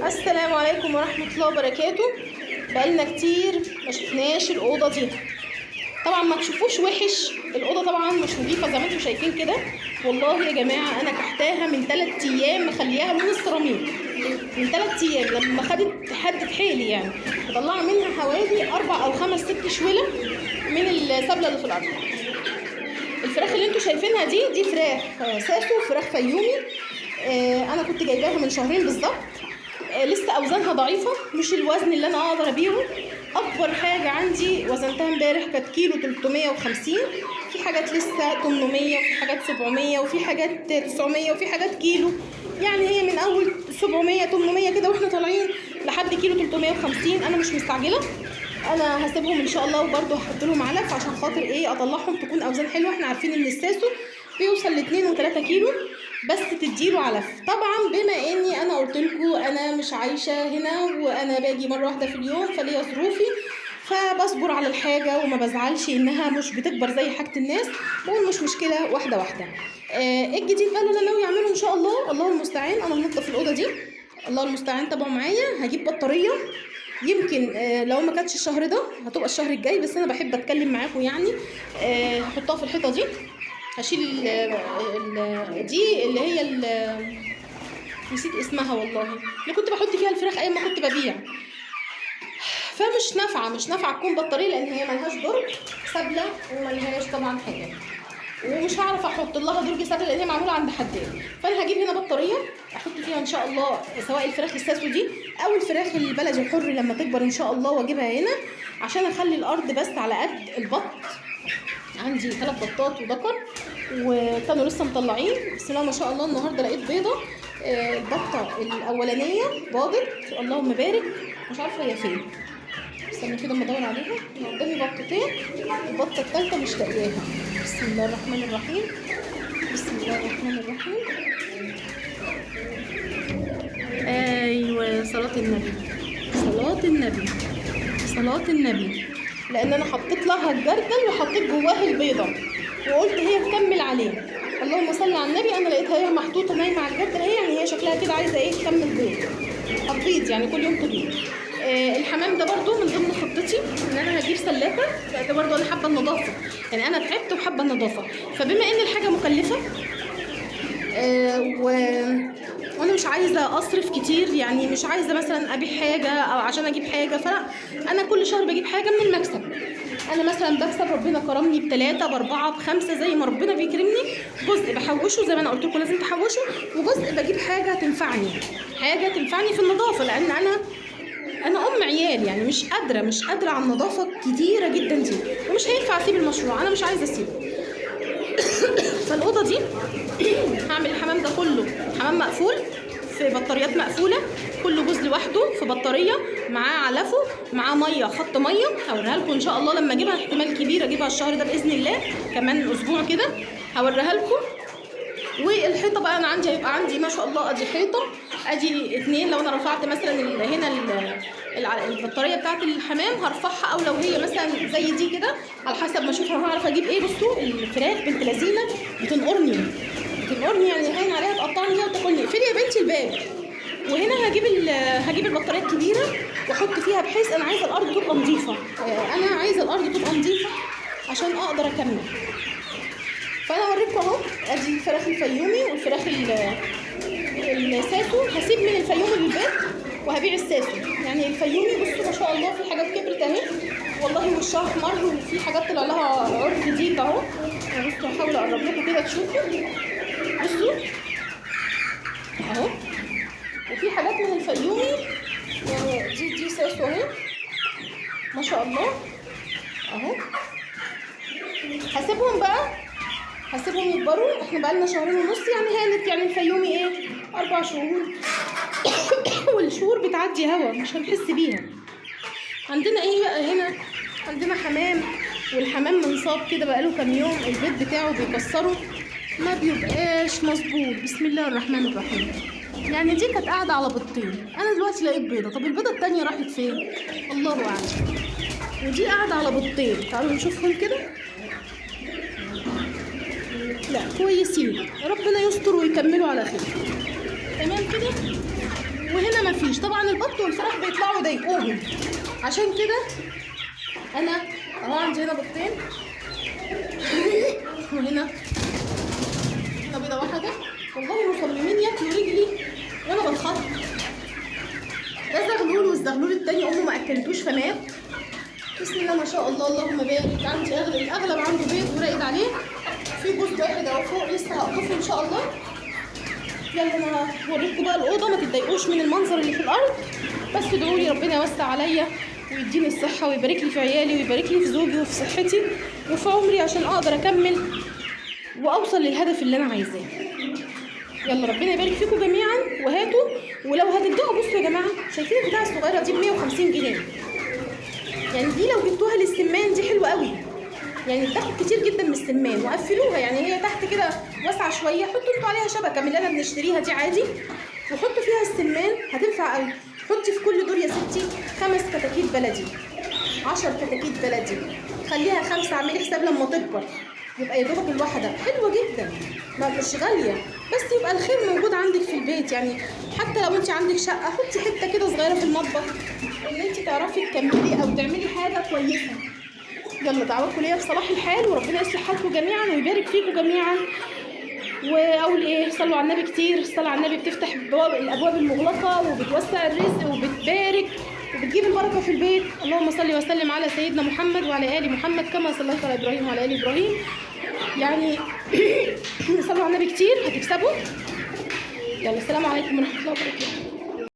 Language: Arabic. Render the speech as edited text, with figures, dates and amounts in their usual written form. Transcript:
السلام عليكم ورحمة الله وبركاته. بقالنا كتير ما شفناش الأوضة دي. طبعا ما تشوفوش وحش، الأوضة طبعا مش نظيفة زي ما انتم شايفين كده. والله يا جماعة أنا كحتاها من 3 أيام، مخليها من السيراميك من 3 أيام لما خدت حدة حيلي، يعني مطلعة منها حوالي 4 أو 5 6 شولة من السبلة اللي في الأرض. الفراخ اللي انتم شايفينها دي فراخ ساسو، فراخ فيومي. أنا كنت جايباها من شهرين بالظبط. لسه اوزانها ضعيفه، مش الوزن اللي انا اقدر ابيعه. اكبر حاجه عندي وزنتها امبارح كانت كيلو 350، في حاجات لسه 800 وفي حاجات 700 وفي حاجات 900 وفي حاجات كيلو، يعني هي من اول 700 800 كده واحنا طالعين لحد كيلو 350. انا مش مستعجله، انا هسيبهم ان شاء الله، وبرده هحط لهم علف عشان خاطر ايه اطلعهم تكون اوزان حلوه. احنا عارفين ان الساسو بيوصل ل 2 و3 كيلو بس تديله علف. طبعا بما اني انا قلت لكم انا مش عايشه هنا وانا باجي مره واحده في اليوم، فليا ظروفي، فبصبر على الحاجه وما بزعلش انها مش بتكبر زي حاجه الناس، بقول مش مشكله واحده واحده. الجديد بقى اللي انا ناوي اعمله ان شاء الله، الله المستعان، انا هنضف الاوضه دي، الله المستعان. تابعوا معايا، هجيب بطاريه يمكن لو ما كانتش الشهر ده هتبقى الشهر الجاي، بس انا بحب اتكلم معاكم يعني. هحطها في الحيطه دي، هشيل دي اللي هي نسيت اسمها والله، اللي كنت بحط فيها الفراخ ايام ما كنت ببيع، فمش نافعه تكون بطاريه لان هي ملهاش درج سبله وملهاش طبعا حاجه، ومش هعرف احط لها درج سبله لان هي معموله عند حداد. فانا هجيب هنا بطاريه احط فيها ان شاء الله، سواء الفراخ الساسو دي او الفراخ البلدي الحر لما تكبر ان شاء الله، واجيبها هنا عشان اخلي الارض بس على قد البط. عندي 3 بطات وذكر وكانوا لسه مطلعين، بسم الله ما شاء الله. النهارده لقيت بيضه، البطه الاولانيه باضت اللهم بارك، مش عارفه هي فين، استنى كده اما ادور عليها. قدامي بطتين، البطه الثالثه مش لاقياها. بسم الله الرحمن الرحيم، بسم الله الرحمن الرحيم. ايوه صلاه النبي، صلاه النبي، صلاه النبي، لان انا حطيت لها الجردل وحطيت جواها البيضه وقلت هي تكمل عليه. اللهم صل على النبي. انا لقيتها هي محطوطه نايمه على الجردل، هي يعني هي شكلها كده عايزه ايه تكمل بيض، هتبيض يعني كل يوم تبيض. الحمام ده برضو من ضمن خطتي ان انا هجيب سلاكه، ده برضو انا حابه النظافه، يعني انا تعبت وحابه النظافه. فبما ان الحاجه مكلفه وانا مش عايزه اصرف كتير، يعني مش عايزه مثلا ابيع حاجه او عشان اجيب حاجه، فلا انا كل شهر بجيب حاجه من المكسب. انا مثلا بكسب، ربنا كرمني ب3 ب4 ب5 زي ما ربنا بيكرمني، جزء بحوشه زي ما انا قلت لكم لازم تحوشوا، وجزء بجيب حاجه تنفعني في النظافه، لان انا ام عيال، يعني مش قادره على النظافه كتيره جدا دي، ومش هينفع اسيب المشروع، انا مش عايزه اسيبه. فالاوضه دي هعمل الحمام ده كله حمام مقفول في بطاريات مقفوله، كل جزء لوحده في بطاريه، معاه علفه، معاه ميه، خط ميه، هوريها لكم ان شاء الله لما اجيبها، احتمال كبير اجيبها الشهر ده باذن الله، كمان اسبوع كده هوريها لكم. والحيطه بقى انا هيبقى عندي ما شاء الله ادي حيطه، ادي 2، لو انا رفعت مثلا هنا البطاريه بتاعت الحمام هرفعها، او لو هي مثلا زي دي كده على حسب ما اشوف هعرف اجيب ايه. بصوا الفراخ بنت لذينه بتنقرني يعني هين عليها تقطعني كده وتاكلني. اقفلي يا بنتي الباب. وهنا هجيب البطاريه الكبيره واحط فيها، بحيث انا عايزه الارض تبقى نظيفه، عشان اقدر اكمل. فانا هوريكم اهو، ادي الفراخ الفيومي والفراخ الساسو. هسيب من الفيومي للبيت وهبيع الساسو، يعني الفيومي بصوا ما شاء الله في حاجات كبرت اهي والله، وشها احمر، وفي حاجات طلع لها عرف جديد اهو. بصوا هحاول اقرب لكم كده تشوفوا، بصوا اهو. وفي حاجات من الفيومي يعني دي ساسو اهي ما شاء الله اهو. هسيبهم يكبروا، احنا بقالنا 2.5 شهر يعني هانت، يعني الفيومي ايه 4 شهور والشهور بتعدي هوا مش هنحس بيها. عندنا ايه بقى هنا، عندنا حمام، والحمام منصاب كده بقاله كام يوم، البيت بتاعه بيكسره ما بيبقاش مظبوط. بسم الله الرحمن الرحيم. يعني دي كانت قاعده على بيضتين، انا دلوقتي لقيت بيضه، طب البيضه التانيه راحت فين الله اعلم. ودي قاعده على بيضتين، تعالوا نشوفهم كده. لا كويسين، ربنا يستر ويكملوا على خير، تمام كده. وهنا مفيش، مفيش. طبعا البط والفراخ بيطلعوا يضايقوهم، عشان كده انا اهو عندي هنا بطين وهنا بيضه واحده. والله مصممين ياكلوا رجلي وانا بتخض. ده زغلول، والزغلول التاني امه ما اكلتوش فمات. بسم الله ما شاء الله اللهم بارك. عندي الاغلب عنده بيض وراقد عليه، في جزء واحد اهو فوق لسه هقطفه ان شاء الله. يلا انا هوريكم بقى الاوضه، ما تتضايقوش من المنظر اللي في الارض، بس ادعوا لي ربنا يوسع عليا ويديني الصحه ويبارك لي في عيالي ويبارك لي في زوجي وفي صحتي وفي عمري، عشان اقدر اكمل واوصل للهدف اللي انا عايزاه. يلا ربنا يبارك فيكم جميعا وهاتوا. ولو هتبداوا بصوا يا جماعه، شايفين البتاعه الصغيره دي ب 150 جنيه، يعني دي لو جبتوها للسمان دي حلوه قوي، يعني بتاخد كتير جدا من السمان. وقفلوها، يعني هي تحت كده واسعه شويه، حطوا انتوا عليها شبكه من اللي انا بنشتريها دي عادي، وحطوا فيها السمان هتنفع قوي. حطي في كل دور يا ستي 5 كتاكيت بلدي، 10 كتاكيت بلدي، خليها 5، اعملي حساب لما تكبر يبقى يا دوبك الواحده حلوه جدا، مش غاليه، بس يبقى الخير موجود عندك في البيت. يعني حتى لو انت عندك شقه حطي حته كده صغيره في المطبخ ان انت تعرفي تكملي او تعملي حاجه كويسه. يلا دعواتكم ليا في صلاح الحال، وربنا يصلح حالكم جميعا ويبارك فيكم جميعا. واقول ايه، صلوا على النبي كتير. الصلاه على النبي بتفتح الابواب المغلقه وبتوسع الرزق وبتبارك وبتجيب البركه في البيت. اللهم صل وسلم على سيدنا محمد وعلى ال محمد كما صليت على ابراهيم وعلى ال ابراهيم. يعني صلوا على النبي كتير هتكسبوا. يلا السلام عليكم ورحمه الله وبركاته.